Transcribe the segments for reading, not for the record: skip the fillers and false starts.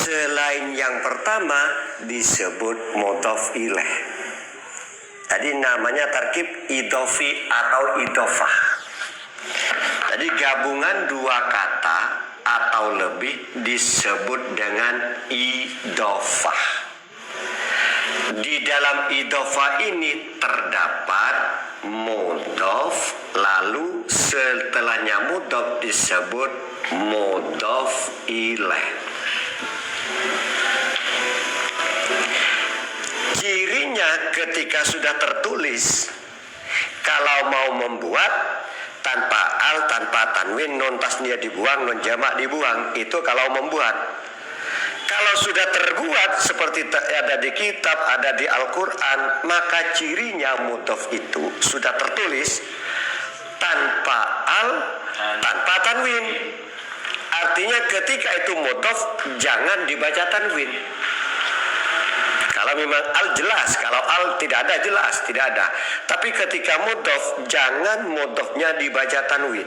Selain yang pertama disebut mudhof ilaih. Tadi namanya tarkib idhofi atau idhofah. Jadi gabungan dua kata atau lebih disebut dengan idhofah. Di dalam idhofah ini terdapat mudhof, lalu setelahnya mudhof disebut mudhof ilaih. Cirinya ketika sudah tertulis, kalau mau membuat tanpa al, tanpa tanwin, nun tasniyah dibuang, nun jamak dibuang, itu kalau membuat. Kalau sudah terbuat seperti ada di kitab, ada di Al-Quran, maka cirinya mudhof itu sudah tertulis tanpa al, tanpa tanwin. Artinya ketika itu mudhof jangan dibaca tanwin. Kalau memang al jelas, kalau al tidak ada jelas, tidak ada. Tapi ketika mudhof jangan mudhofnya dibaca tanwin.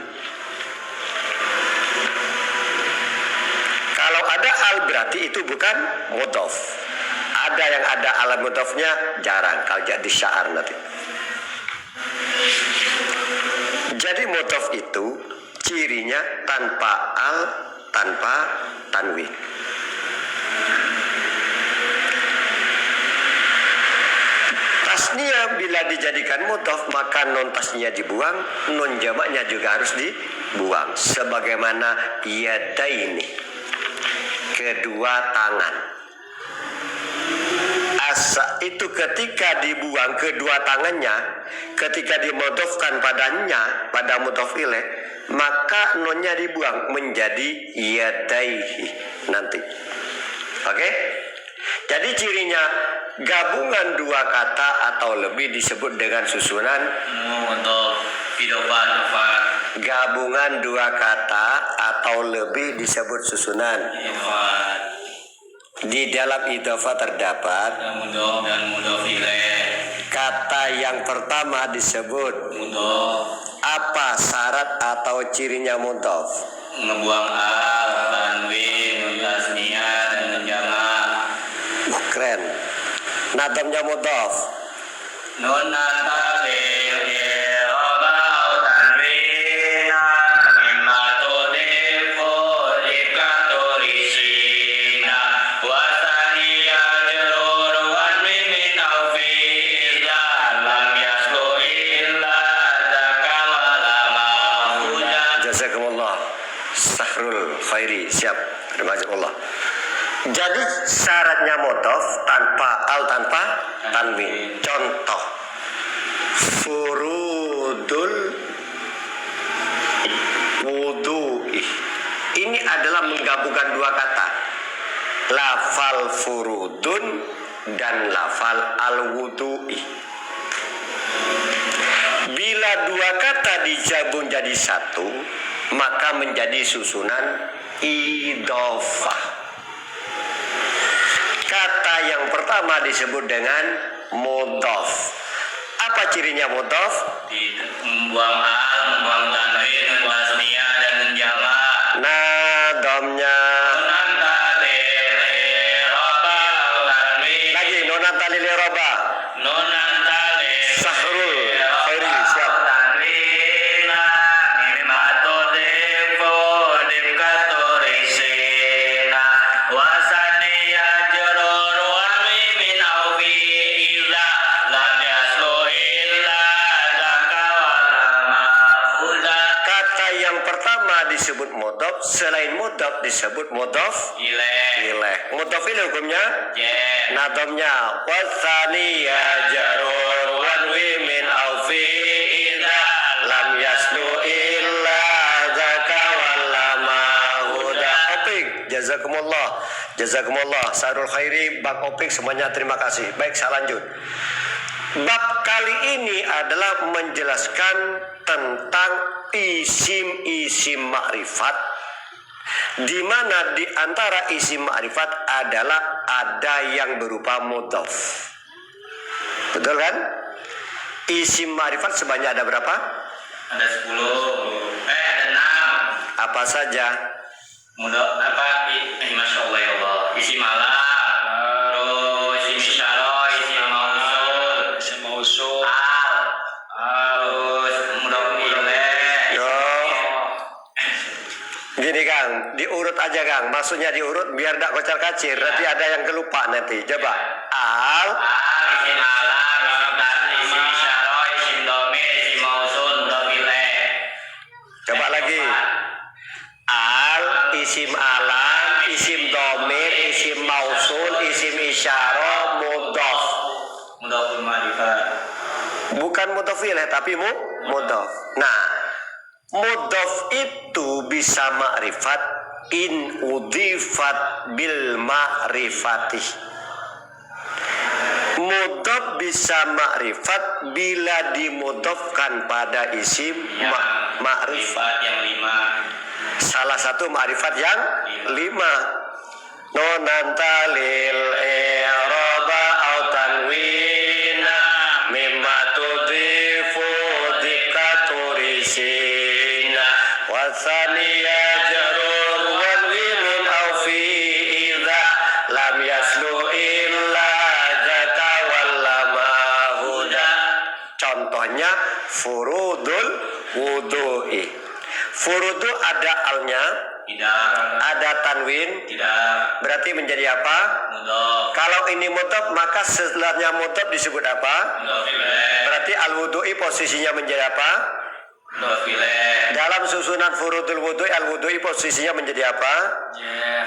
Kalau ada al berarti itu bukan mudhof. Ada yang ada al mudhofnya jarang, kalau jadi syaar nanti. Jadi mudhof itu cirinya tanpa al, tanpa tanwin. Tasniyah bila dijadikan mudhof maka nun tasniyah dibuang, nun jamaknya juga harus dibuang. Sebagaimana yadaini, kedua tangan. Asa itu ketika dibuang kedua tangannya, ketika dimudhofkan padanya, pada mudhof ilaih, maka nunnya dibuang menjadi yadaihi nanti. Oke? Jadi cirinya gabungan dua kata atau lebih disebut dengan susunan untuk idhofah. Gabungan dua kata atau lebih disebut susunan. Di dalam idhofah terdapat Mudhof dan mudhof ilaih. Kata yang pertama disebut Mudhof. Apa syarat atau cirinya mudhof? Ngebuang al, tanwin, nun tasniyah dan nun jamak. Keren. Nadamnya mudhof. Nun talil iroba tanwina mimma tudifu dikaturisina wasaniya jerur wan mimin awfiza lam yaslu illa zakawalama hujan. Jazakumullah. Sahrul khairi. Siap. Terima kasih Allah. Jadi syaratnya mudhof tanpa al, tanpa tanwin. Contoh furudul wudu'i. Ini adalah menggabungkan dua kata, lafal furudun dan lafal al-wudu'i. Bila dua kata digabung jadi satu, maka menjadi susunan idhofah. Kata yang pertama disebut dengan mudhof. Apa cirinya mudhof? Membuang al, membuang tanwin, nun tasniyah dan nun jamak. Nadamnya Nun talil iroba tanwin. lagi nonan talil roba. Nun talil Sahrul khairi. Siap. tanwina mimma tudifu dikaturisina wasaniya jerur wan mimin awfi iza lam yaslu illa zakawalama hujan. Kata yang pertama disebut mudhof, selain mudhof disebut mudhof ilaih. Mudhof ilaih hukumnya nadamnya wasaniya jarur wanwi min aufi idza lam yaslu illa zaka wallama huda. Opik, jazakumullah. Jazakumullah. Sarul khairi, Bang Opik semuanya terima kasih. Baik, saya lanjut. Bab kali ini adalah menjelaskan tentang isim-isim ma'rifat, di mana di antara isim ma'rifat adalah ada yang berupa mudhof. Betul kan? Isim ma'rifat sebanyak ada berapa? Ada 10. Ada 6. Apa saja? Mudhof apa diurut aja Kang. Maksudnya diurut biar tidak kocar kacir. Nanti ada yang kelupa nanti. Coba. Al. Isim alam, isim tadi, isim isyarah, isim domir, isim mausul, mudhof ilaih. Coba lagi. Al, isim alam, isim domir, isim mausul, isim isyarah, mudhof. Mudhoful ma'rifat. Bukan mudhof ilaih tapi mudhof. Nah, mudhof itu bisa ma'rifat in udhifat bil ma'rifati. Mudhof bisa ma'rifat bila dimudhofkan pada isim ma'rifat. Yang 5. Salah satu ma'rifat yang 5. Nonantalil i'raba au tanwina mimma tudhifu dikaturisina wasaniya jarur wan wimin au fi idza lam yaslu illa jata wallama huda. Contohnya furudul wudu'i. Furudu ada alnya, Tidak. ada tanwin, Tidak. berarti menjadi apa? Mudhof. Kalau ini mudhof maka setelahnya mudhof disebut apa? Mudhof ilaih. Berarti al-wudu'i posisinya menjadi apa? Mudhof ilaih. Dalam susunan furudul wudu'i, al-wudu'i posisinya menjadi apa? Ya.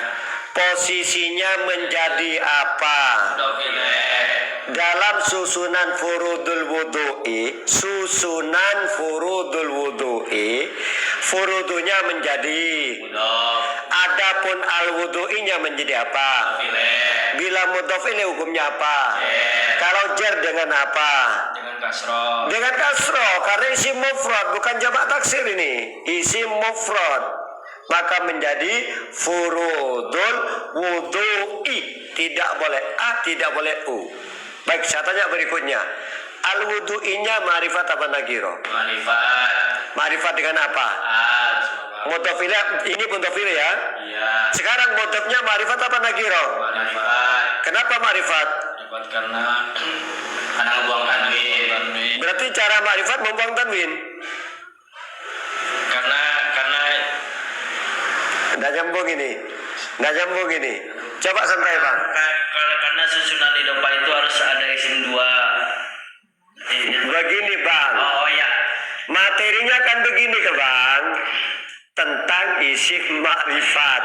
Posisinya menjadi apa? Mudhof ilaih. Dalam susunan furudul wudu'i, furudunya menjadi. Mudhof. Adapun al-wudu'inya menjadi apa? Mudhof ilaih. Bila mudhof ilaih hukumnya apa? Jar. Kalau jar dengan apa? Dengan kasroh. Dengan kasroh, karena isim mufrad bukan jamak taksir ini. Isim mufrad. Maka menjadi furudul wudu'i. Tidak boleh a, tidak boleh u. Baik, saya tanya berikutnya. Al-wudu'inya ma'rifat apa nakiro? Ma'rifat. Ma'rifat dengan apa? Al. Mudhof ilaih, ini mudhof ilaih ya. Iya. Sekarang mudhofnya ma'rifat apa nakiro? Ma'rifat. Kenapa ma'rifat? Dapat karena ngebuang tanwin. Berarti cara ma'rifat membuang tanwin. Karena Nggak nyambung ini. Nggak nyambung ini. Coba santai Bang. karena susunan idopa itu harus ada isim 2. Begini Bang. Oh ya. Materinya kan begini ke Bang. Tentang isim ma'rifat.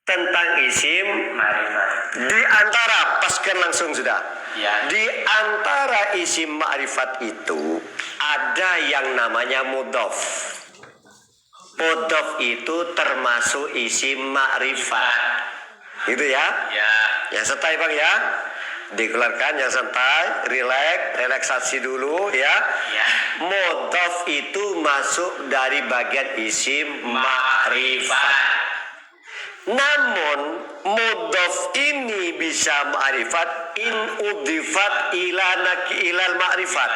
Tentang isim. Ma'rifat. Di antara, paskan langsung sudah. Ya. Di antara isim ma'rifat itu ada yang namanya mudhof. Mudhof itu termasuk isim ma'rifat. Gitu ya. Ya. Yang santai Bang ya. Dikeluarkan yang santai, relaksasi dulu ya. Ya. Mudhof itu masuk dari bagian isim ma'rifat. Namun mudhof ini bisa ma'rifat in udhifat ilal ma'rifat.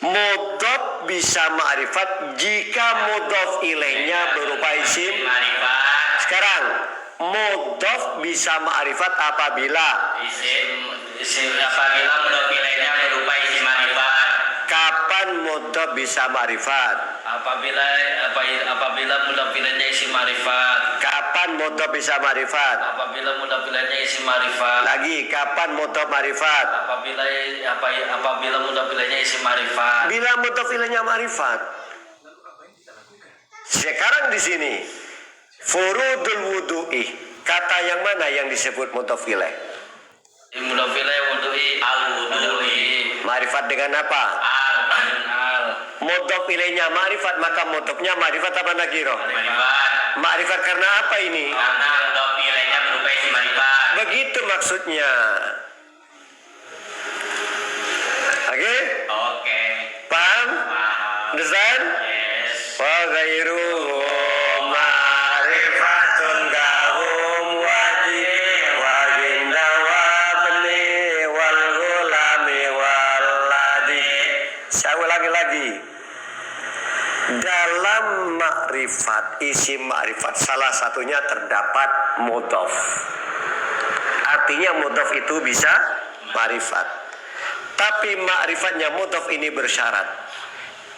Mudhof bisa ma'rifat jika mudhof ilaihnya berupa isim. Ma'rifat. Sekarang mudhof bisa ma'rifat apabila Isim apabila mudhof ilaihnya berupa isim ma'rifat. kapan mudhof bisa ma'rifat? Apabila mudhof ilaihnya isim ma'rifat. Kapan mudhof bisa ma'rifat? Apabila mudhof ilaihnya isim ma'rifat. Lagi kapan mudhof ma'rifat? Apabila mudhof ilaihnya isim ma'rifat. Bila mudhof ilaihnya ma'rifat. Sekarang di sini furudul wudu'i, kata yang mana yang disebut mudhof ilaih? Mudhof ilaih wudu'i al-wudu'i. Ma'rifat dengan apa? Al. Mudhof ilaihnya ma'rifat, maka mudhofnya ma'rifat apa nakiro? Ma'rifat. Ma'rifat karena apa ini? Karena mudhof ilaihnya berupa isim ma'rifat. Begitu maksudnya. Oke? Oke. Paham? Paham. Understand? Yes. Wa ghairuhu ma'rifatun kahum wajib wa ginda wa bni wal gulami wal ladi. Saya ulangi lagi. Dalam makrifat, isim makrifat salah satunya terdapat mudhof. Artinya mudhof itu bisa makrifat. Tapi makrifatnya mudhof ini bersyarat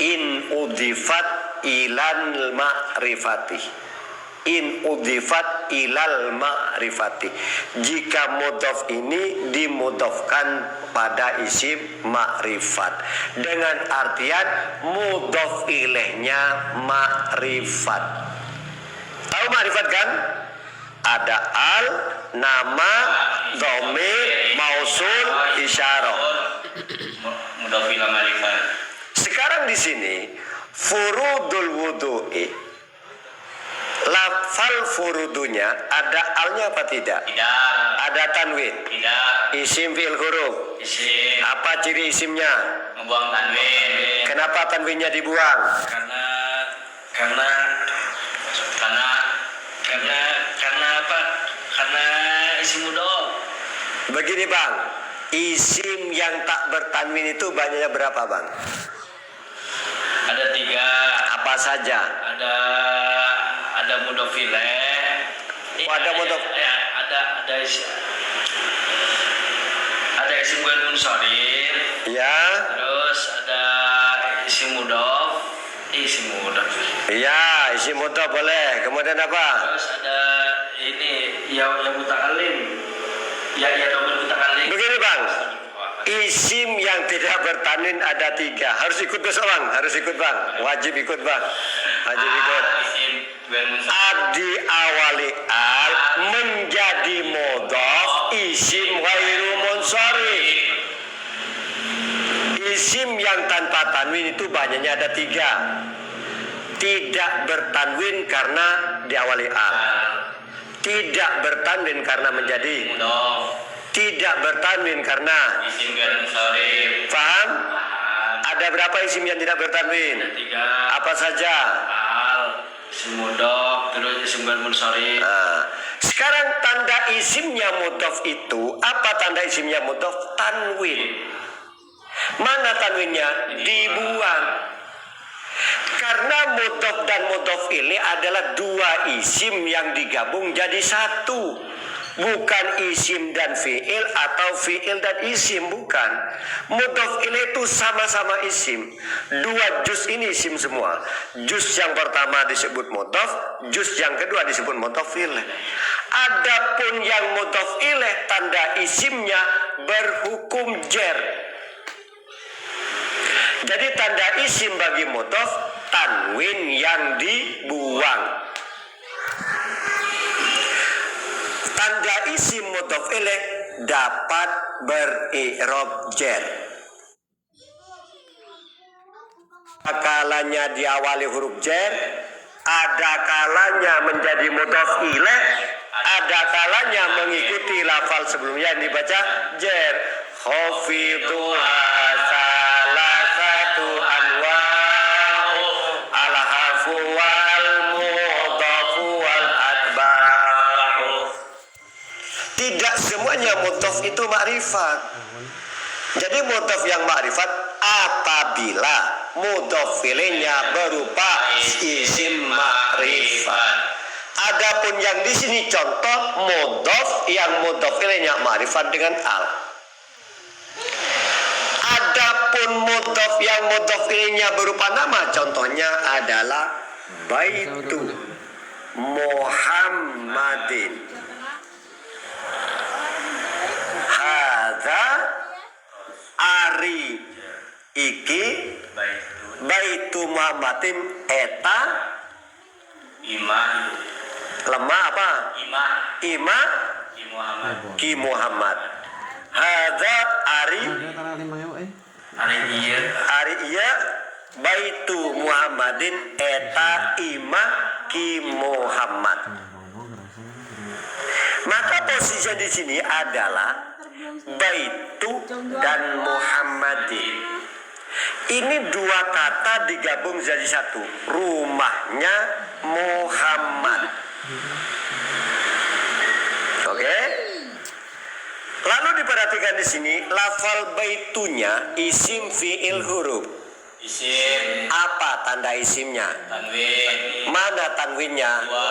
in udhifat ilan makrifati. in udhifat ilal ma'rifati, jika mudhof ini dimudhofkan pada isim ma'rifat dengan artian mudhof ilaihnya ma'rifat. Tahu ma'rifat kan? Ada al, nama, dhamir, mausul, isyarah. Mudhof ila ma'rifat. Sekarang di sini furudul wudu'i, lafal furudunya ada alnya apa tidak? Tidak. Ada tanwin. Tidak. Isim fi'il huruf. Isim. Apa ciri isimnya? Membuang tanwin. Kenapa tanwinnya dibuang? Karena apa? Karena isim mudhof. Begini bang, isim yang tak bertanwin itu banyaknya berapa bang? Ada 3. Apa saja? Ada mudhof ilaih. Ada mudhof. Ya, ada isim ghair munsharif. Ya. Terus ada isim mudhof. Iya, isim mudhof boleh. Kemudian apa? Terus ada ini ya mutakallim. Ya dhamir mutakallim. Begini bang, isim yang tidak bertanwin ada 3. Harus ikut besok bang, harus ikut bang. Wajib ikut bang, wajib ikut. Isim ghair munsharif. Diawali al menjadi mudhof isim ghairu munsharif. Isim yang tanpa tanwin itu banyaknya ada 3. Tidak bertanwin karena diawali al. Tidak bertanwin karena menjadi Mudhof. tidak bertanwin karena Isim ghair munsharif. paham? Paham. Ada berapa isim yang tidak bertanwin? 3. Apa saja? Al, isim mudhof, terus isim ghair munsharif. Nah, sekarang tanda isimnya mudhof itu apa tanda isimnya mudhof? Tanwin. Mana tanwinnya? Dibuang. Karena mudhof dan mudhof ini adalah 2 isim yang digabung jadi 1. Bukan isim dan fi'il atau fi'il dan isim, bukan. Mudhof ilaih itu sama-sama isim. 2 juz ini isim semua. Juz yang pertama disebut mudhof, juz yang kedua disebut mudhof ilaih. Adapun yang mudhof ilaih tanda isimnya berhukum jar. Jadi tanda isim bagi mudhof tanwin yang dibuang. Tanda isim mudhof ilaih dapat beri'rab jar. Kalanya diawali huruf jar, ada kalanya menjadi mudhof ilaih, ada kalanya mengikuti lafal sebelumnya yang dibaca jar. Khafidhuha salasatu anwa'u al-harfu wal mudhafu wal atba'u. Tidak semuanya mudhof itu ma'rifat. Jadi mudhof yang ma'rifat apabila mudhof ilaihnya berupa isim ma'rifat. Adapun yang di sini contoh mudhof yang mudhof ilaihnya ma'rifat dengan al. Adapun mudhof yang mudhof ilaihnya berupa nama, contohnya adalah baitu Muhammadin. Hadza ari iki baitu Muhammadin eta Ima. lemah apa? Ima ki Muhammad. Hadza ari iya baitu Muhammadin eta ima ki Muhammad. Maka posisi di sini adalah baitu dan Muhammadin. Ini 2 kata digabung jadi 1. Rumahnya Muhammad. Oke? Lalu diperhatikan di sini lafal baitunya isim fi'il huruf. Isim. Apa tanda isimnya? Tanwin. Mana tanwinnya?